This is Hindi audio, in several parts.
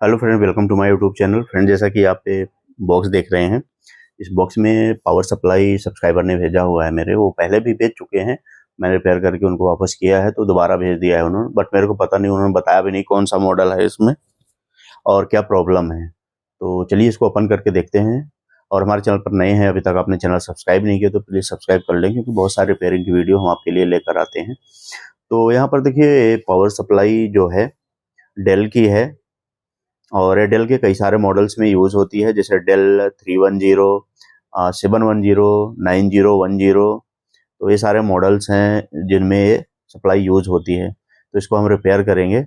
Hello friend, welcome to my YouTube channel. Friend, जैसा कि आप ये बॉक्स देख रहे हैं, इस बॉक्स में पावर सप्लाई सब्सक्राइबर ने भेजा हुआ है मेरे। वो पहले भी भेज चुके हैं, मैंने रिपेयर करके उनको वापस किया है तो दोबारा भेज दिया है उन्होंने। बट मेरे को पता नहीं, उन्होंने बताया भी नहीं कौन सा मॉडल है इसमें और क्या प्रॉब्लम है। तो चलिए इसको ओपन करके देखते हैं। और हमारे चैनल पर नए हैं, अभी तक आपने चैनल सब्सक्राइब नहीं किया तो प्लीज़ सब्सक्राइब कर लें, क्योंकि बहुत सारे रिपेयरिंग की वीडियो हम आपके लिए लेकर आते हैं। तो यहाँ पर देखिए, पावर सप्लाई जो है डेल की है और ये डेल के कई सारे मॉडल्स में यूज़ होती है, जैसे डेल 310, 710, 9010। तो ये सारे मॉडल्स हैं जिनमें ये सप्लाई यूज़ होती है। तो इसको हम रिपेयर करेंगे।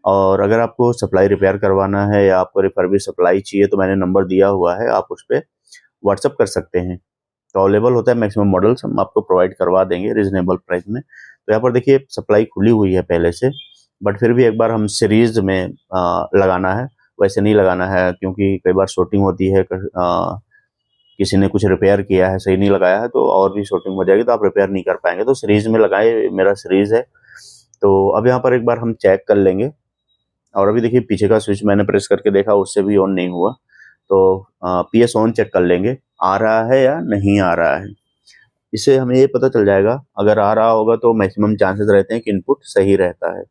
और अगर आपको सप्लाई रिपेयर करवाना है या आपको रिफर्बिश सप्लाई चाहिए तो मैंने नंबर दिया हुआ है, आप उस पर व्हाट्सअप कर सकते हैं। तो अवेलेबल होता है मैक्सिमम मॉडल्स, हम आपको प्रोवाइड करवा देंगे रिजनेबल प्राइस में। तो यहाँ पर देखिए सप्लाई खुली हुई है पहले से, बट फिर भी एक बार हम सीरीज़ में लगाना है। वैसे नहीं लगाना है, क्योंकि कई बार शॉर्टिंग होती है। किसी ने कुछ रिपेयर किया है, सही नहीं लगाया है, तो और भी शॉर्टिंग हो जाएगी तो आप रिपेयर नहीं कर पाएंगे। तो सीरीज़ में लगाए, मेरा सीरीज़ है। तो अब यहाँ पर एक बार हम चेक कर लेंगे। और अभी देखिए पीछे का स्विच मैंने प्रेस करके देखा, उससे भी ऑन नहीं हुआ। तो पीएस ऑन चेक कर लेंगे, आ रहा है या नहीं आ रहा है। इससे हमें ये पता चल जाएगा, अगर आ रहा होगा तो मैक्सिमम चांसेस रहते हैं कि इनपुट सही रहता है।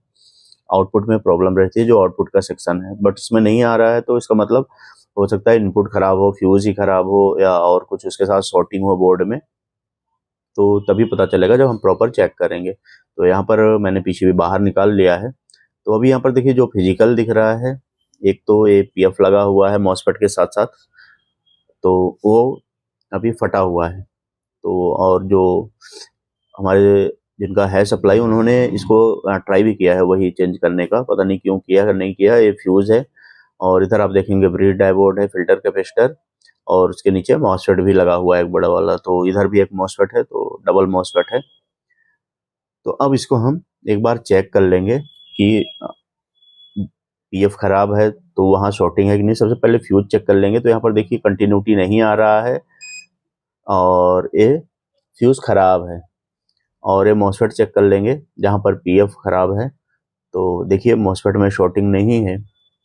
आउटपुट में प्रॉब्लम रहती है, जो आउटपुट का सेक्शन है। बट इसमें नहीं आ रहा है तो इसका मतलब हो सकता है इनपुट खराब हो, फ्यूज ही खराब हो, या और कुछ उसके साथ शॉर्टिंग हो बोर्ड में। तो तभी पता चलेगा जब हम प्रॉपर चेक करेंगे। तो यहाँ पर मैंने पीसीबी बाहर निकाल लिया है। तो अभी यहाँ पर देखिए जो फिजिकल दिख रहा है, एक तो ये पीएफ लगा हुआ है मॉसफेट के साथ साथ, तो वो अभी फटा हुआ है। तो और जो हमारे जिनका है सप्लाई, उन्होंने इसको ट्राई भी किया है वही चेंज करने का, पता नहीं क्यों किया है नहीं किया। ये फ्यूज़ है और इधर आप देखेंगे ब्रिज डायोड है, फिल्टर कैपेसिटर, और उसके नीचे मॉसफेट भी लगा हुआ है एक बड़ा वाला। तो इधर भी एक मॉसफेट है, तो डबल मॉसफेट है। तो अब इसको हम एक बार चेक कर लेंगे कि पीएफ खराब है तो वहाँ शॉर्टिंग है कि नहीं। सबसे पहले फ्यूज चेक कर लेंगे। तो यहाँ पर देखिए कंटिन्यूटी नहीं आ रहा है और ये फ्यूज़ खराब है। और ये मॉसफेट चेक कर लेंगे जहाँ पर पीएफ खराब है। तो देखिए मॉसफेट में शॉर्टिंग नहीं है,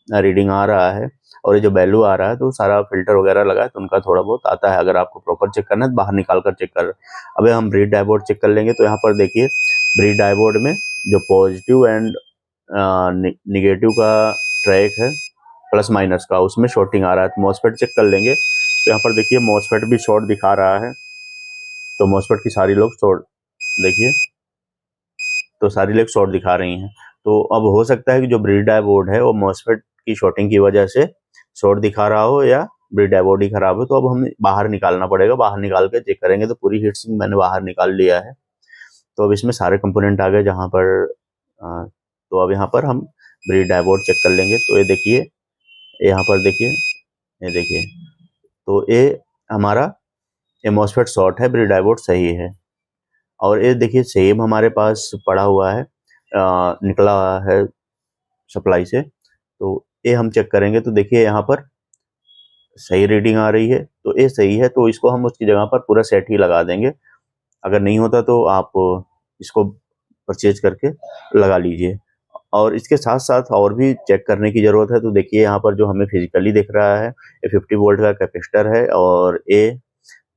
रीडिंग आ रहा है। और ये जो वैल्यू आ रहा है तो सारा फिल्टर वगैरह लगा है, तो उनका थोड़ा बहुत आता है। अगर आपको प्रॉपर चेक करना है तो बाहर निकाल कर चेक कर। अबे हम ब्रिज डायोड चेक कर लेंगे। तो यहाँ पर देखिए ब्रिज डायोड में जो पॉजिटिव एंड निगेटिव का ट्रैक है, प्लस माइनस का, उसमें शॉर्टिंग आ रहा है। तो मॉसफेट चेक कर लेंगे। तो यहाँ पर देखिए मॉसफेट भी शॉर्ट दिखा रहा है। तो मॉसफेट की सारी लोग शॉर्ट, देखिए तो सारी लेग शॉर्ट दिखा रही हैं। तो अब हो सकता है कि जो ब्रिज डायोड है वो मॉसफेट की शॉर्टिंग की वजह से शॉर्ट दिखा रहा हो, या ब्रिज डायोड ही खराब हो। तो अब हमें बाहर निकालना पड़ेगा, बाहर निकाल के चेक करेंगे। तो पूरी हीट सिंक मैंने बाहर निकाल लिया है। तो अब इसमें सारे कंपोनेंट आ गए जहाँ पर तो अब यहाँ पर हम ब्रिज डायोड चेक कर लेंगे। तो ये देखिए, यहाँ पर देखिए, ये देखिए, तो ये हमारा ये मॉसफेट शॉर्ट है, ब्रिज डायोड सही है। और ये देखिए सेम हमारे पास पड़ा हुआ है, निकला है सप्लाई से। तो ये हम चेक करेंगे। तो देखिए यहाँ पर सही रीडिंग आ रही है, तो ये सही है। तो इसको हम उसकी जगह पर पूरा सेट ही लगा देंगे। अगर नहीं होता तो आप इसको परचेज करके लगा लीजिए। और इसके साथ साथ और भी चेक करने की ज़रूरत है। तो देखिए यहाँ पर जो हमें फिजिकली दिख रहा है, ये 50 वोल्ट का कैपेसिटर है और ये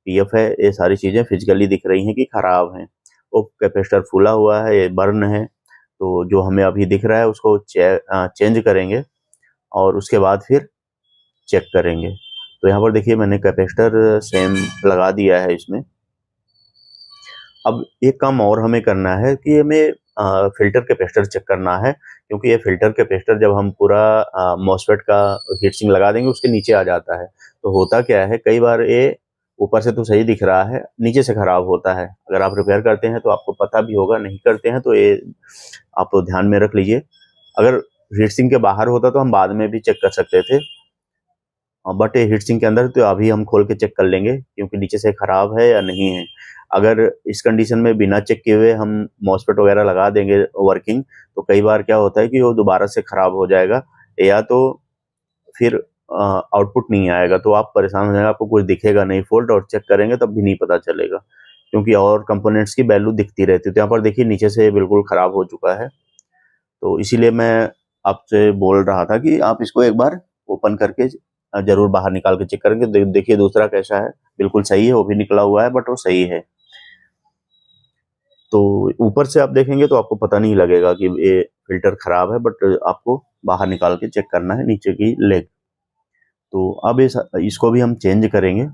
पीएफ है। ये सारी चीज़ें फिजिकली दिख रही हैं कि ख़राब हैं। वो कैपेसिटर फूला हुआ है, ये बर्न है। तो जो हमें अभी दिख रहा है उसको चेंज करेंगे और उसके बाद फिर चेक करेंगे। तो यहाँ पर देखिए मैंने कैपेसिटर सेम लगा दिया है इसमें। अब एक काम और हमें करना है कि हमें फ़िल्टर कैपेसिटर चेक करना है, क्योंकि ये फ़िल्टर कैपेसिटर जब हम पूरा मॉसफेट का हीट सिंक लगा देंगे उसके नीचे आ जाता है। तो होता क्या है, कई बार ये ऊपर से तो सही दिख रहा है, नीचे से ख़राब होता है। अगर आप रिपेयर करते हैं तो आपको पता भी होगा, नहीं करते हैं तो ये आप ध्यान में रख लीजिए। अगर हीट सिंक के बाहर होता तो हम बाद में भी चेक कर सकते थे, बट ये हीट सिंक के अंदर तो अभी हम खोल के चेक कर लेंगे, क्योंकि नीचे से ख़राब है या नहीं है। अगर इस कंडीशन में बिना चेक किए हुए हम मॉसफेट वगैरह लगा देंगे वर्किंग, तो कई बार क्या होता है कि वो दोबारा से ख़राब हो जाएगा, या तो फिर आउटपुट नहीं आएगा। तो आप परेशान हो जाएंगे, आपको कुछ दिखेगा नहीं फॉल्ट, और चेक करेंगे तब भी नहीं पता चलेगा, क्योंकि और कंपोनेंट्स की वैल्यू दिखती रहती है। तो यहाँ पर देखिए नीचे से बिल्कुल ख़राब हो चुका है। तो इसीलिए मैं आपसे बोल रहा था कि आप इसको एक बार ओपन करके ज़रूर बाहर निकाल के चेक करेंगे। देखिए दूसरा कैसा है, बिल्कुल सही है, वो भी निकला हुआ है बट वो सही है। तो ऊपर से आप देखेंगे तो आपको पता नहीं लगेगा कि ये फ़िल्टर ख़राब है, बट आपको बाहर निकाल के चेक करना है नीचे की लेग। तो अब इसको भी हम चेंज करेंगे।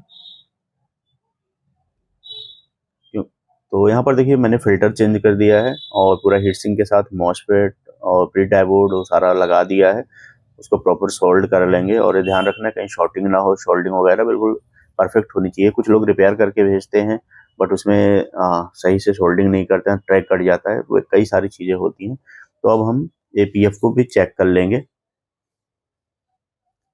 तो यहाँ पर देखिए मैंने फ़िल्टर चेंज कर दिया है और पूरा हीट सिंक के साथ मॉसफेट और प्री डायोड वो सारा लगा दिया है। उसको प्रॉपर सोल्ड कर लेंगे और ये ध्यान रखना है कहीं शॉर्टिंग ना हो, सोल्डिंग वगैरह बिल्कुल परफेक्ट होनी चाहिए। कुछ लोग रिपेयर करके भेजते हैं बट उसमें सही से सोल्डिंग नहीं करते हैं, ट्रैक कट जाता है, वो कई सारी चीज़ें होती हैं। तो अब हम एपीएफ को भी चेक कर लेंगे,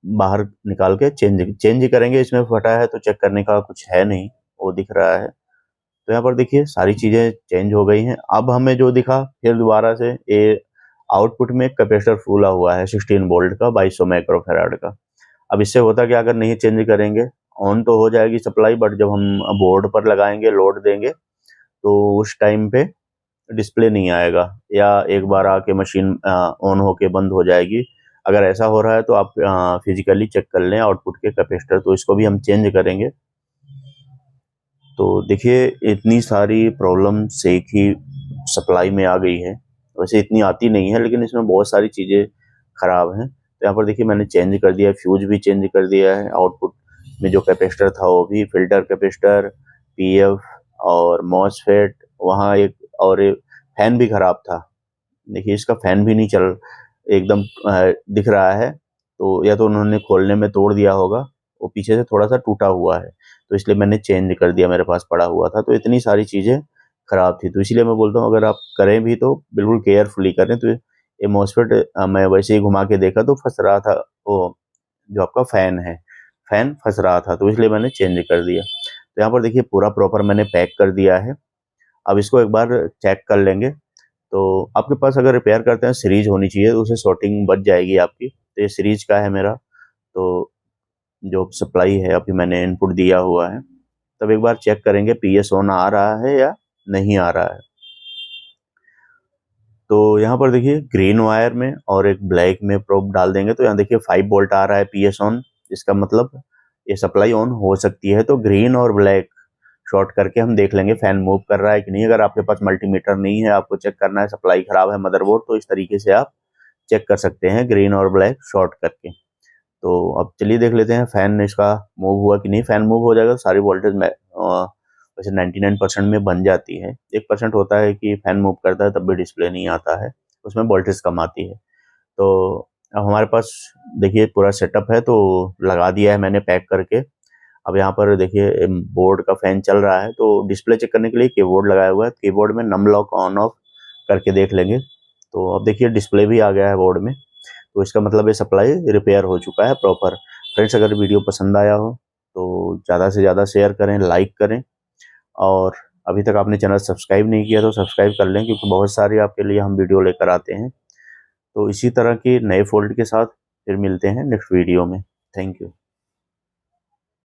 बाहर निकाल के चेंज करेंगे। इसमें फटा है तो चेक करने का कुछ है नहीं, वो दिख रहा है। तो यहाँ पर देखिए सारी चीज़ें चेंज हो गई हैं। अब हमें जो दिखा फिर दोबारा से ये आउटपुट में कैपेसिटर फूला हुआ है 16 वोल्ट का 2200 माइक्रोफैराड का। अब इससे होता क्या, अगर नहीं चेंज करेंगे ऑन तो हो जाएगी सप्लाई, बट जब हम बोर्ड पर लगाएंगे लोड देंगे तो उस टाइम पे डिस्प्ले नहीं आएगा या एक बार आके मशीन ऑन होके बंद हो जाएगी। अगर ऐसा हो रहा है तो आप फिजिकली चेक कर लें आउटपुट के कैपेसिटर, तो इसको भी हम चेंज करेंगे। तो देखिए इतनी सारी प्रॉब्लम्स एक ही सप्लाई में आ गई है। वैसे इतनी आती नहीं है लेकिन इसमें बहुत सारी चीज़ें ख़राब हैं। तो यहाँ पर देखिए मैंने चेंज कर दिया है, फ्यूज भी चेंज कर दिया है, आउटपुट में जो कैपेसिटर था वो भी, फ़िल्टर कैपेसिटर, पीएफ और मॉसफेट, वहाँ एक और एक फ़ैन भी ख़राब था। देखिए इसका फ़ैन भी नहीं चल एकदम दिख रहा है, तो या तो उन्होंने खोलने में तोड़ दिया होगा, वो पीछे से थोड़ा-सा टूटा हुआ है, तो इसलिए मैंने चेंज कर दिया, मेरे पास पड़ा हुआ था। तो इतनी सारी चीज़ें खराब थी, तो इसीलिए मैं बोलता हूँ अगर आप करें भी तो बिल्कुल केयरफुली करें। तो ये मॉसफेट मैं वैसे ही घुमा के देखा तो फँस रहा था, वो जो आपका फ़ैन है, फ़ैन फँस रहा था, तो इसलिए मैंने चेंज कर दिया। तो यहाँ पर देखिए पूरा प्रॉपर मैंने पैक कर दिया है। अब इसको एक बार चेक कर लेंगे। तो आपके पास अगर रिपेयर करते हैं सीरीज होनी चाहिए, तो उससे शॉर्टिंग बच जाएगी आपकी। तो ये सीरीज का है मेरा, तो जो सप्लाई है अभी मैंने इनपुट दिया हुआ है। तब एक बार चेक करेंगे पीएस ऑन आ रहा है या नहीं आ रहा है। तो यहाँ पर देखिए ग्रीन वायर में और एक ब्लैक में प्रोब डाल देंगे, तो यहाँ देखिए 5 वोल्ट आ रहा है पीएस ऑन, इसका मतलब ये सप्लाई ऑन हो सकती है। तो ग्रीन और ब्लैक शॉर्ट करके हम देख लेंगे फैन मूव कर रहा है कि नहीं। अगर आपके पास मल्टीमीटर नहीं है, आपको चेक करना है सप्लाई खराब है मदरबोर्ड, तो इस तरीके से आप चेक कर सकते हैं ग्रीन और ब्लैक शॉर्ट करके। तो अब चलिए देख लेते हैं फैन इसका मूव हुआ कि नहीं। फैन मूव हो जाएगा तो सारी वोल्टेज में वैसे 99% में बन जाती है। 1% होता है कि फैन मूव करता है तब भी डिस्प्ले नहीं आता है, उसमें वोल्टेज कम आती है। तो अब हमारे पास देखिए पूरा सेटअप है, तो लगा दिया है मैंने पैक करके। अब यहाँ पर देखिए बोर्ड का फैन चल रहा है, तो डिस्प्ले चेक करने के लिए कीबोर्ड लगाया हुआ है। कीबोर्ड में नम लॉक ऑन ऑफ करके देख लेंगे। तो अब देखिए डिस्प्ले भी आ गया है बोर्ड में, तो इसका मतलब ये सप्लाई रिपेयर हो चुका है प्रॉपर। फ्रेंड्स अगर वीडियो पसंद आया हो तो ज़्यादा से ज़्यादा शेयर करें, लाइक करें, और अभी तक आपने चैनल सब्सक्राइब नहीं किया तो सब्सक्राइब कर लें, क्योंकि बहुत सारी आपके लिए हम वीडियो लेकर आते हैं। तो इसी तरह के नए फ़ोल्ड के साथ फिर मिलते हैं नेक्स्ट वीडियो में। Thank you.